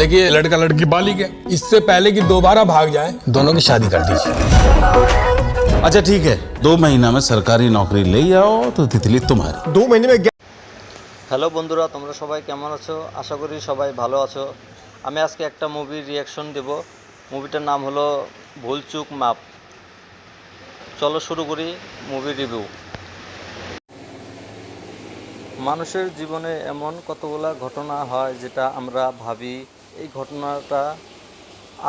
देखिए लड़का लड़की बालिग है, इससे पहले कि दोबारा भाग जाए दोनों की शादी कर दीजिए। अच्छा ठीक है, 2 महीना में सरकारी नौकरी ले आओ तो तितली तुम्हारी। 2 महीने में হ্যালো বন্ধুরা, তোমরা সবাই কেমন আছো? আশা করি সবাই ভালো আছো। আমি আজকে একটা মুভির রিয়াকশন দেব। মুভিটার নাম হলো ভুলচুক মাপ। চলো শুরু করি মুভি রিভিউ। মানুষের জীবনে এমন কতগুলা ঘটনা হয় যেটা আমরা ভাবি এই ঘটনাটা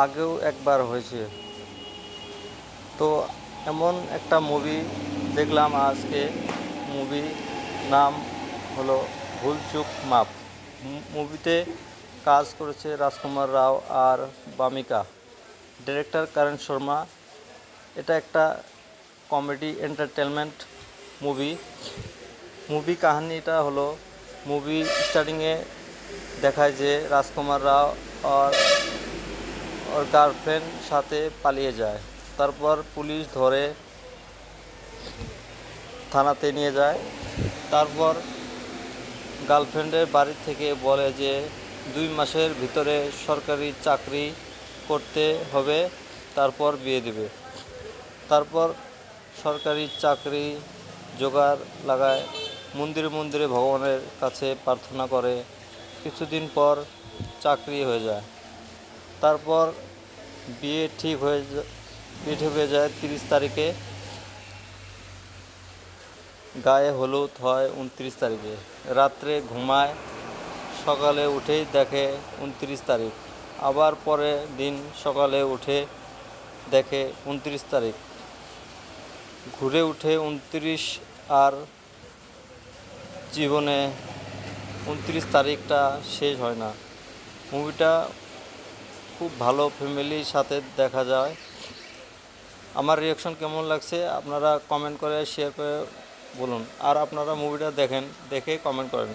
আগেও একবার হয়েছে। তো এমন একটা মুভি দেখলাম আজকে। মুভি নাম হলো ভুলচুক মাপ। মুভিতে কাজ করেছে রাজকুমার রাও আর বামিকা, ডিরেক্টর কারণ শর্মা। এটা একটা কমেডি এন্টারটেনমেন্ট মুভি কাহিনীটা হলো, মুভি স্টার্টিংয়ে দেখায় যে রাজকুমার রাও ওর গার্লফ্রেন্ড সাথে পালিয়ে যায়। তারপর পুলিশ ধরে থানাতে নিয়ে যায়। তারপর গার্লফ্রেন্ডের বাড়ি থেকে বলে যে 2 মাসের ভিতরে সরকারি চাকরি করতে হবে, তারপর বিয়ে দেবে। তারপর সরকারি চাকরি জোগাড় লাগায়, মন্দিরে ভগবানের কাছে প্রার্থনা করে। কিছুদিন পর চাকরি হয়ে যায়। তারপর বিয়ে ঠিক হয়ে যায় 30 তারিখে। গায়ে হলুদ হয় 29 তারিখে। রাত্রে ঘুমায়, সকালে উঠেই দেখে 29 তারিখ। আবার পরের দিন সকালে উঠে দেখে 29 তারিখ। ঘুরে উঠে 29, আর জীবনে 29 তারিখটা শেষ হয় না। মুভিটা খুব ভালো, ফ্যামিলির সাথে দেখা যায়। আমার রিয়াকশন কেমন লাগছে আপনারা কমেন্ট করে শেয়ার করে বলুন, আর আপনারা মুভিটা দেখে কমেন্ট করেন।